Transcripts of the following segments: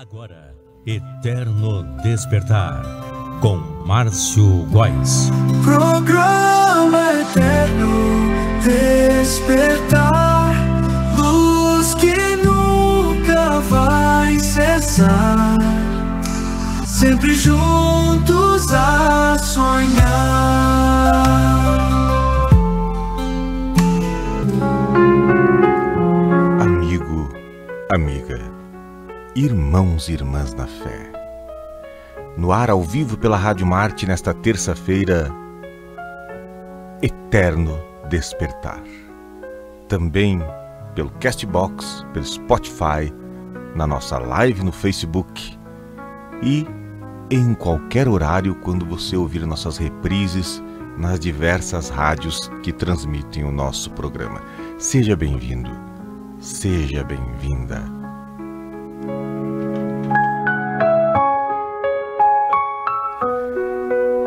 Agora, Eterno Despertar, com Márcio Góes. Programa Eterno Despertar, luz que nunca vai cessar, sempre juntos a sonhar. Amigo, amiga, irmãos e irmãs na fé. No ar ao vivo pela Rádio Marte nesta terça-feira, Eterno Despertar. Também pelo Castbox, pelo Spotify, na nossa live no Facebook e em qualquer horário quando você ouvir nossas reprises nas diversas rádios que transmitem o nosso programa. Seja bem-vindo, seja bem-vinda.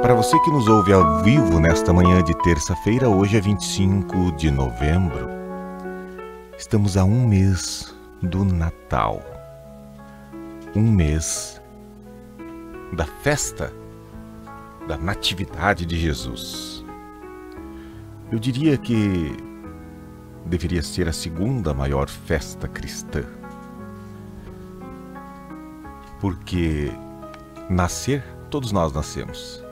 Para você que nos ouve ao vivo nesta manhã de terça-feira, hoje é 25 de novembro, estamos a um mês do Natal, um mês da festa da Natividade de Jesus. Eu diria que deveria ser a segunda maior festa cristã, porque nascer, todos nós nascemos.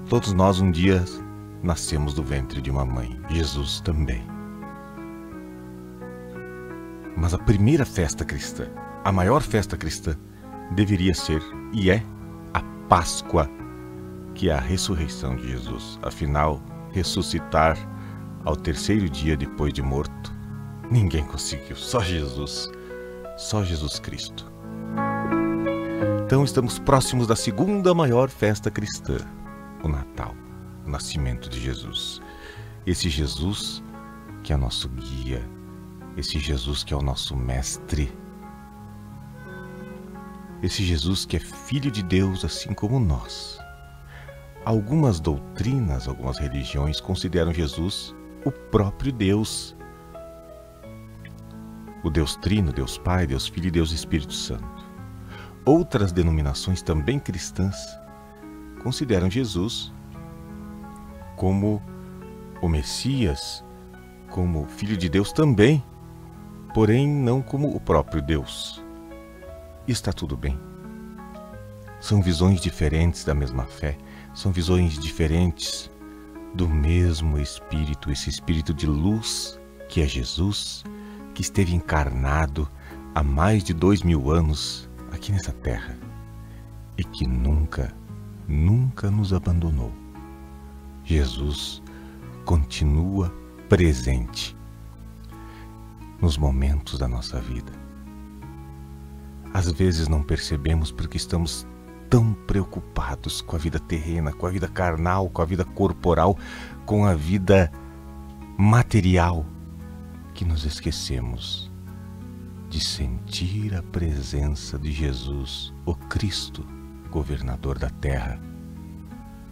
Todos nós um dia nascemos do ventre de uma mãe, Jesus também. Mas a primeira festa cristã, a maior festa cristã, deveria ser e é a Páscoa, que é a ressurreição de Jesus. Afinal, ressuscitar ao terceiro dia depois de morto, ninguém conseguiu, só Jesus Cristo. Então estamos próximos da segunda maior festa cristã, o Natal, o nascimento de Jesus. Esse Jesus que é nosso guia, esse Jesus que é o nosso mestre, esse Jesus que é filho de Deus assim como nós. Algumas doutrinas, algumas religiões consideram Jesus o próprio Deus, o Deus Trino, Deus Pai, Deus Filho e Deus Espírito Santo. Outras denominações também cristãs consideram Jesus como o Messias, como Filho de Deus também, porém não como o próprio Deus. E está tudo bem. São visões diferentes da mesma fé, são visões diferentes do mesmo Espírito, esse Espírito de luz que é Jesus, que esteve encarnado há mais de 2000 anos aqui nessa terra e que nunca nos abandonou. Jesus continua presente nos momentos da nossa vida. Às vezes não percebemos porque estamos tão preocupados com a vida terrena, com a vida carnal, com a vida corporal, com a vida material, que nos esquecemos de sentir a presença de Jesus, o Cristo, governador da terra,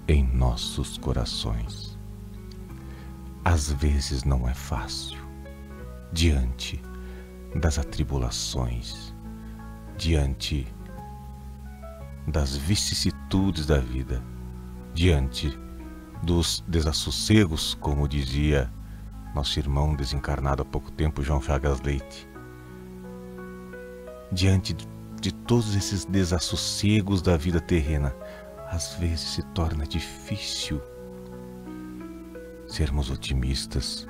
em nossos corações. Às vezes não é fácil, diante das atribulações, diante das vicissitudes da vida, diante dos desassossegos, como dizia nosso irmão desencarnado há pouco tempo, João Chagas Leite, diante de todos esses desassossegos da vida terrena, às vezes se torna difícil sermos otimistas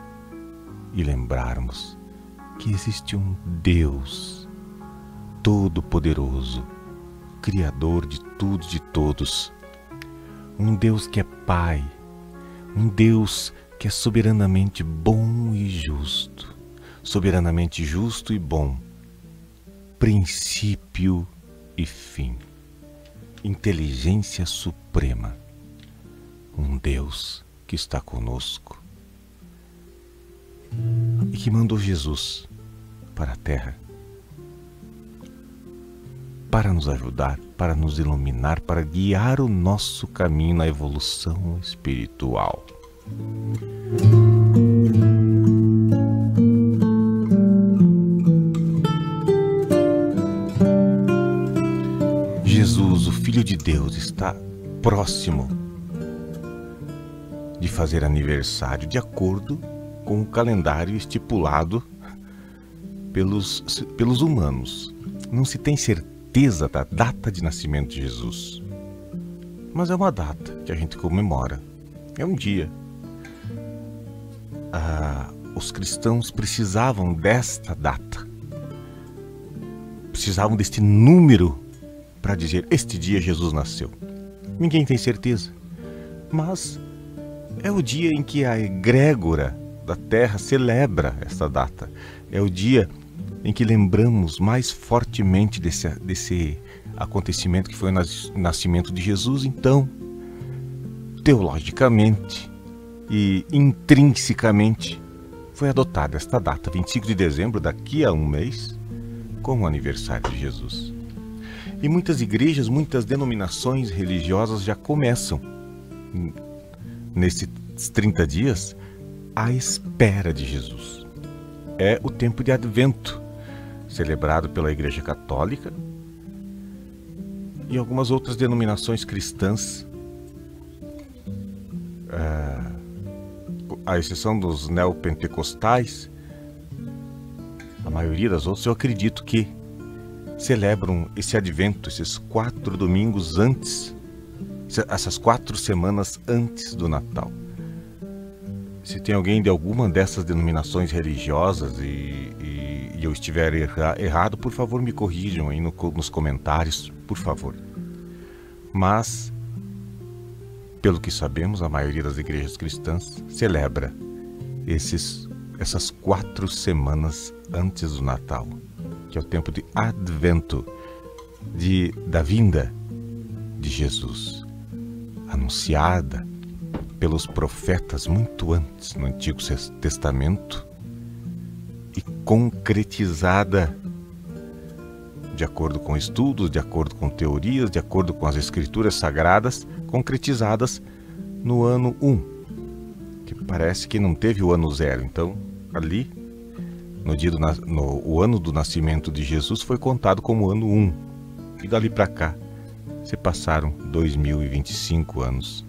e lembrarmos que existe um Deus todo-poderoso, Criador de tudo e de todos, um Deus que é Pai, um Deus que é soberanamente bom e justo, soberanamente justo e bom, princípio e fim, inteligência suprema, um Deus que está conosco e que mandou Jesus para a terra para nos ajudar, para nos iluminar, para guiar o nosso caminho na evolução espiritual. Jesus, o Filho de Deus, está próximo de fazer aniversário de acordo com o calendário estipulado pelos humanos. Não se tem certeza da data de nascimento de Jesus, mas é uma data que a gente comemora. É um dia. Os cristãos precisavam desta data, precisavam deste número para dizer: este dia Jesus nasceu. Ninguém tem certeza, mas é o dia em que a egrégora da terra celebra esta data. É o dia em que lembramos mais fortemente desse acontecimento que foi o nascimento de Jesus. Então, teologicamente e intrinsecamente, foi adotada esta data, 25 de dezembro, daqui a um mês, como aniversário de Jesus. E muitas igrejas, muitas denominações religiosas já começam, nesses 30 dias, à espera de Jesus. É o tempo de Advento, celebrado pela Igreja Católica e algumas outras denominações cristãs, à exceção dos neopentecostais. A maioria das outras, eu acredito que celebram esse Advento, esses 4 domingos antes, essas 4 semanas antes do Natal. Se tem alguém de alguma dessas denominações religiosas e eu estiver errado, por favor me corrijam aí nos comentários, por favor. Mas, pelo que sabemos, a maioria das igrejas cristãs celebra essas 4 semanas antes do Natal, que é o tempo de Advento, da vinda de Jesus, anunciada pelos profetas muito antes no Antigo Testamento e concretizada de acordo com estudos, de acordo com teorias, de acordo com as Escrituras Sagradas, concretizadas no ano 1, que parece que não teve o ano 0. Então, ali, o ano do nascimento de Jesus foi contado como ano 1. E dali para cá, se passaram 2025 anos.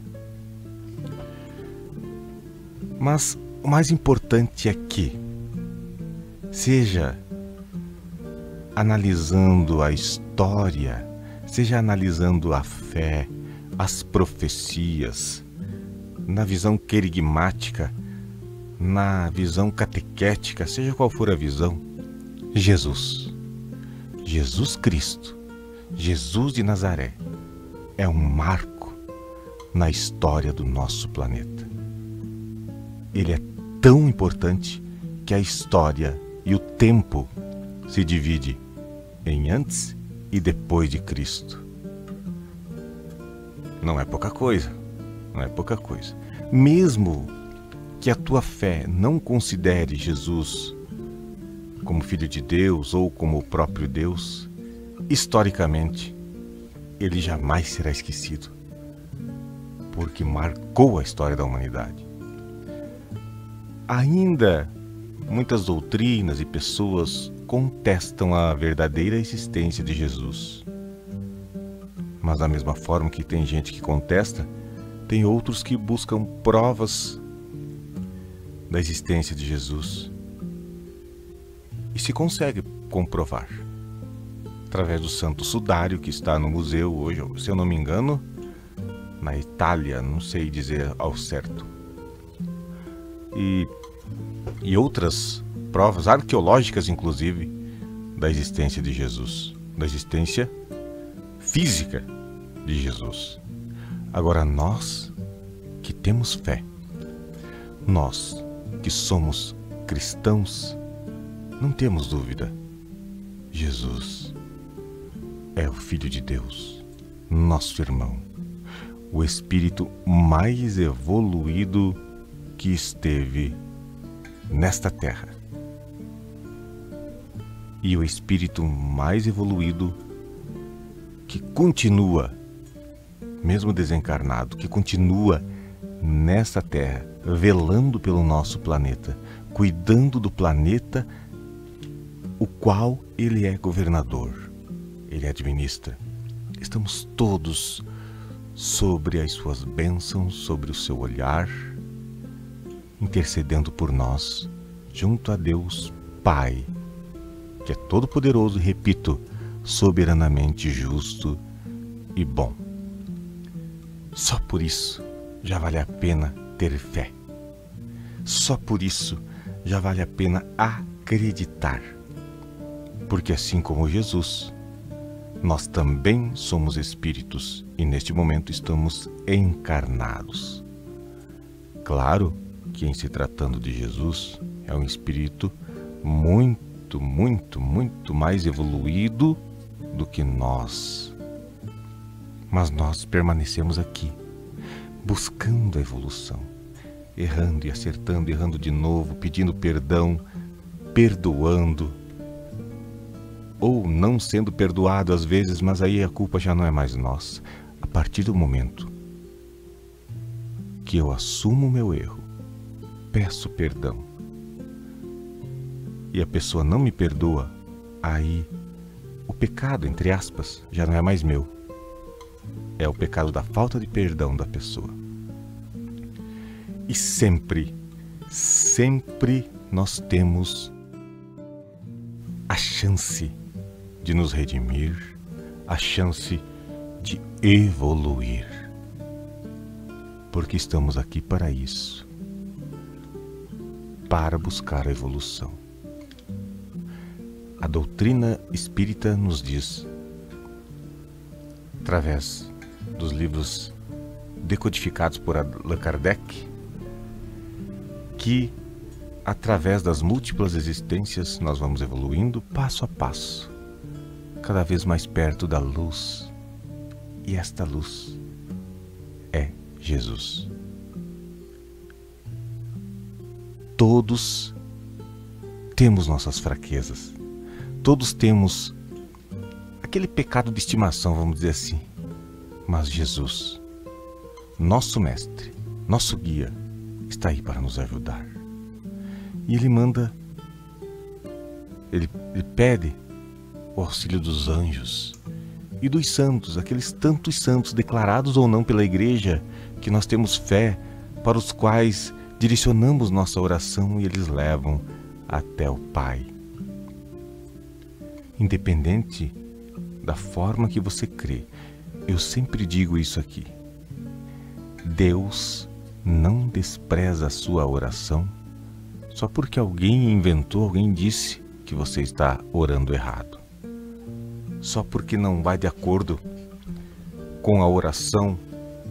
Mas o mais importante é que, seja analisando a história, seja analisando a fé, as profecias, na visão querigmática, na visão catequética, seja qual for a visão, Jesus Cristo, Jesus de Nazaré, é um marco na história do nosso planeta. Ele é tão importante que a história e o tempo se divide em antes e depois de Cristo. Não é pouca coisa, não é pouca coisa. Mesmo que a tua fé não considere Jesus como Filho de Deus ou como o próprio Deus, historicamente, ele jamais será esquecido, porque marcou a história da humanidade. Ainda muitas doutrinas e pessoas contestam a verdadeira existência de Jesus. Mas da mesma forma que tem gente que contesta, tem outros que buscam provas da existência de Jesus. E se consegue comprovar através do Santo Sudário, que está no museu hoje, se eu não me engano, na Itália, não sei dizer ao certo. E outras provas arqueológicas, inclusive, da existência de Jesus, da existência física de Jesus. Agora, nós que temos fé, nós que somos cristãos, não temos dúvida, Jesus é o Filho de Deus, nosso irmão, o espírito mais evoluído que esteve nesta terra. E o espírito mais evoluído que continua, mesmo desencarnado, que continua nessa terra, velando pelo nosso planeta, cuidando do planeta, o qual ele é governador, ele administra, estamos todos sobre as suas bênçãos, sobre o seu olhar, intercedendo por nós, junto a Deus Pai, que é todo-poderoso e, repito, soberanamente justo e bom. Só por isso já vale a pena ter fé. Só por isso já vale a pena acreditar. Porque assim como Jesus, nós também somos espíritos e neste momento estamos encarnados. Claro que em se tratando de Jesus, é um espírito muito, muito, muito mais evoluído do que nós. Mas nós permanecemos aqui, buscando a evolução, errando e acertando, errando de novo, pedindo perdão, perdoando, ou não sendo perdoado às vezes, mas aí a culpa já não é mais nossa. A partir do momento que eu assumo o meu erro, peço perdão, e a pessoa não me perdoa, aí o pecado, entre aspas, já não é mais meu. É o pecado da falta de perdão da pessoa. E sempre, sempre nós temos a chance de nos redimir, a chance de evoluir. Porque estamos aqui para isso, para buscar a evolução. A doutrina espírita nos diz, através dos livros decodificados por Allan Kardec, que através das múltiplas existências nós vamos evoluindo passo a passo, cada vez mais perto da luz. E esta luz é Jesus. Todos temos nossas fraquezas. Todos temos aquele pecado de estimação, vamos dizer assim. Mas Jesus, nosso mestre, nosso guia, está aí para nos ajudar. E Ele manda, Ele pede o auxílio dos anjos e dos santos, aqueles tantos santos declarados ou não pela Igreja, que nós temos fé, para os quais direcionamos nossa oração e eles levam até o Pai. Independente da forma que você crê, eu sempre digo isso aqui: Deus não despreza a sua oração só porque alguém inventou, alguém disse que você está orando errado. Só porque não vai de acordo com a oração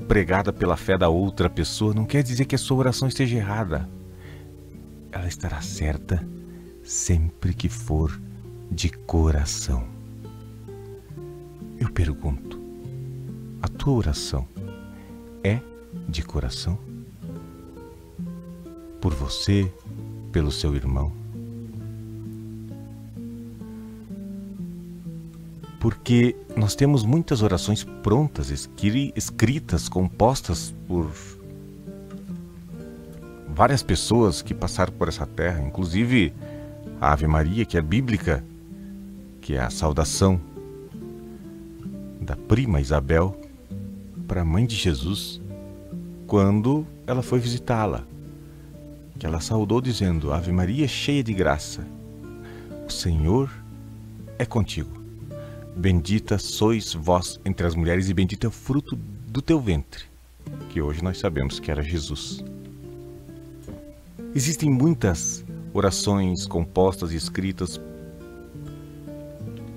pregada pela fé da outra pessoa, não quer dizer que a sua oração esteja errada. Ela estará certa sempre que for de coração. Eu pergunto, a tua oração é de coração? Por você, pelo seu irmão? Porque nós temos muitas orações prontas, escritas, compostas por várias pessoas que passaram por essa terra, inclusive a Ave Maria, que é bíblica, que é a saudação da prima Isabel para a mãe de Jesus, quando ela foi visitá-la, que ela saudou dizendo: Ave Maria, cheia de graça, o Senhor é contigo. Bendita sois vós entre as mulheres e bendito é o fruto do teu ventre, que hoje nós sabemos que era Jesus. Existem muitas orações compostas e escritas.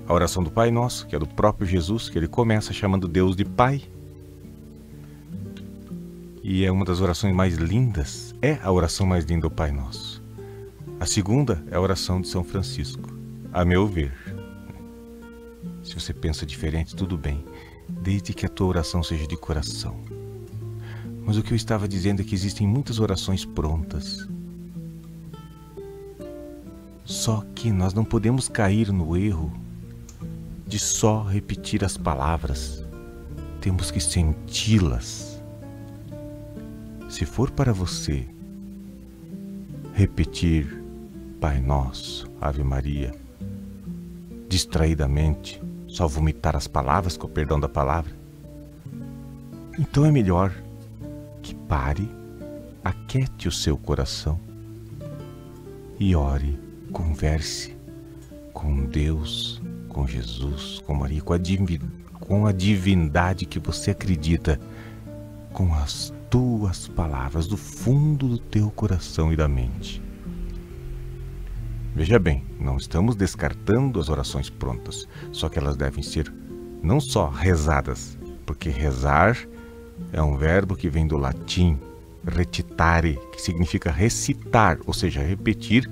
A oração do Pai Nosso, que é do próprio Jesus, que ele começa chamando Deus de Pai. E é uma das orações mais lindas, é a oração mais linda do Pai Nosso. A segunda é a oração de São Francisco, a meu ver. Se você pensa diferente, tudo bem, desde que a tua oração seja de coração. Mas o que eu estava dizendo é que existem muitas orações prontas. Só que nós não podemos cair no erro de só repetir as palavras. Temos que senti-las. Se for para você repetir Pai Nosso, Ave Maria, distraidamente, só vomitar as palavras, com o perdão da palavra. Então é melhor que pare, aquiete o seu coração e ore, converse com Deus, com Jesus, com Maria, com a divindade que você acredita, com as tuas palavras do fundo do teu coração e da mente. Veja bem, não estamos descartando as orações prontas, só que elas devem ser não só rezadas, porque rezar é um verbo que vem do latim recitare, que significa recitar, ou seja, repetir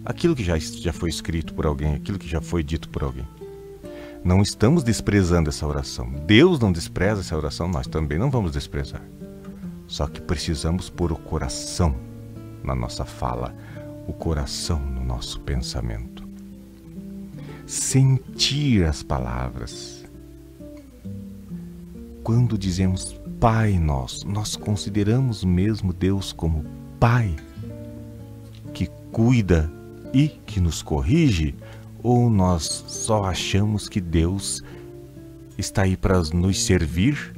aquilo que já foi escrito por alguém, aquilo que já foi dito por alguém. Não estamos desprezando essa oração. Deus não despreza essa oração, nós também não vamos desprezar. Só que precisamos pôr o coração na nossa fala, o coração no nosso pensamento. Sentir as palavras. Quando dizemos Pai Nosso, nós consideramos mesmo Deus como Pai, que cuida e que nos corrige, ou nós só achamos que Deus está aí para nos servir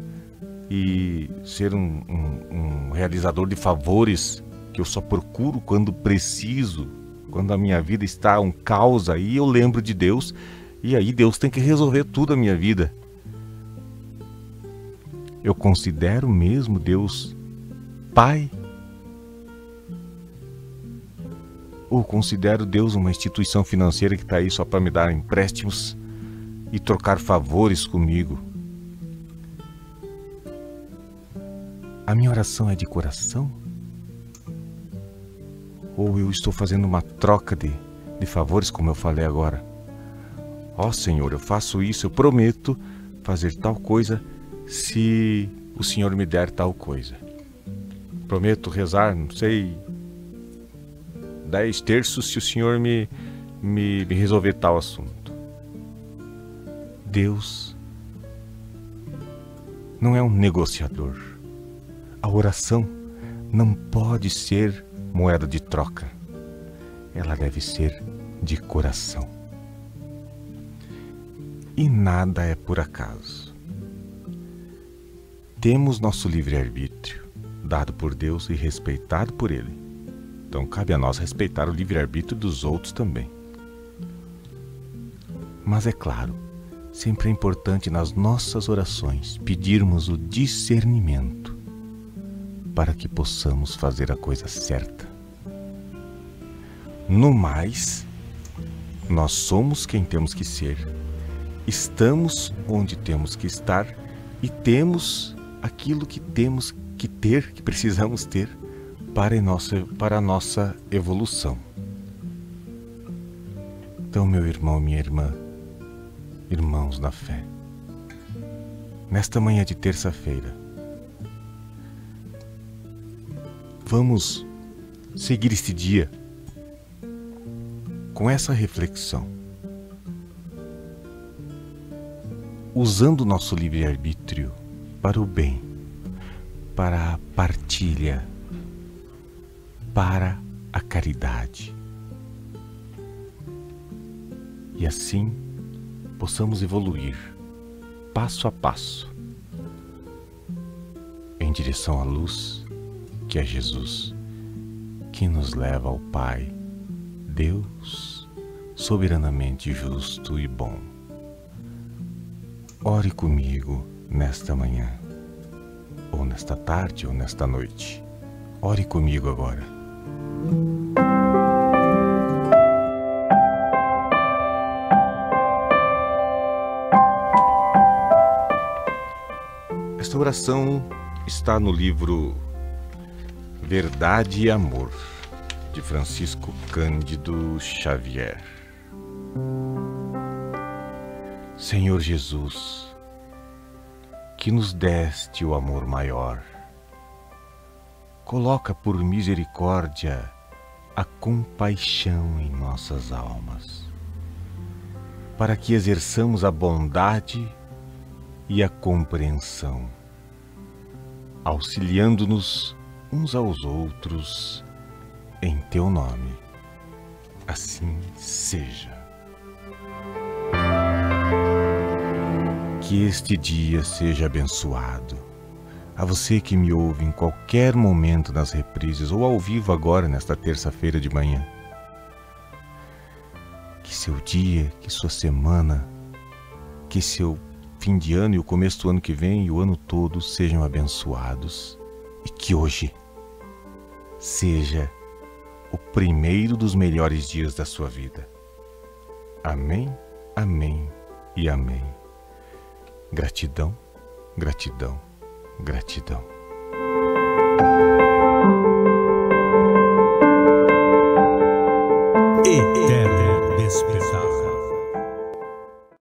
e ser um realizador de favores que eu só procuro quando preciso, quando a minha vida está um caos, aí eu lembro de Deus e aí Deus tem que resolver tudo a minha vida. Eu considero mesmo Deus Pai? Ou considero Deus uma instituição financeira que está aí só para me dar empréstimos e trocar favores comigo? A minha oração é de coração? Ou eu estou fazendo uma troca de favores, como eu falei agora? Ó Senhor, eu faço isso, eu prometo fazer tal coisa se o Senhor me der tal coisa. Prometo rezar, não sei, 10 terços se o Senhor me resolver tal assunto. Deus não é um negociador. A oração não pode ser moeda de troca. Ela deve ser de coração. E nada é por acaso. Temos nosso livre-arbítrio, dado por Deus e respeitado por Ele. Então cabe a nós respeitar o livre-arbítrio dos outros também. Mas é claro, sempre é importante nas nossas orações pedirmos o discernimento para que possamos fazer a coisa certa. No mais, nós somos quem temos que ser, estamos onde temos que estar e temos aquilo que temos que ter, que precisamos ter para a nossa evolução. Então, meu irmão, minha irmã, irmãos na fé, nesta manhã de terça-feira, vamos seguir este dia com essa reflexão, usando o nosso livre-arbítrio para o bem, para a partilha, para a caridade. E assim possamos evoluir passo a passo em direção à luz que é Jesus, que nos leva ao Pai, Deus soberanamente justo e bom. Ore comigo nesta manhã, ou nesta tarde, ou nesta noite. Ore comigo agora. Esta oração está no livro Verdade e Amor, de Francisco Cândido Xavier. Senhor Jesus, que nos deste o amor maior, coloca por misericórdia a compaixão em nossas almas, para que exerçamos a bondade e a compreensão, auxiliando-nos uns aos outros em Teu nome. Assim seja. Que este dia seja abençoado. A você que me ouve em qualquer momento nas reprises ou ao vivo agora, nesta terça-feira de manhã. Que seu dia, que sua semana, que seu fim de ano e o começo do ano que vem e o ano todo sejam abençoados. E que hoje seja o primeiro dos melhores dias da sua vida. Amém, amém e amém. Gratidão, gratidão, gratidão.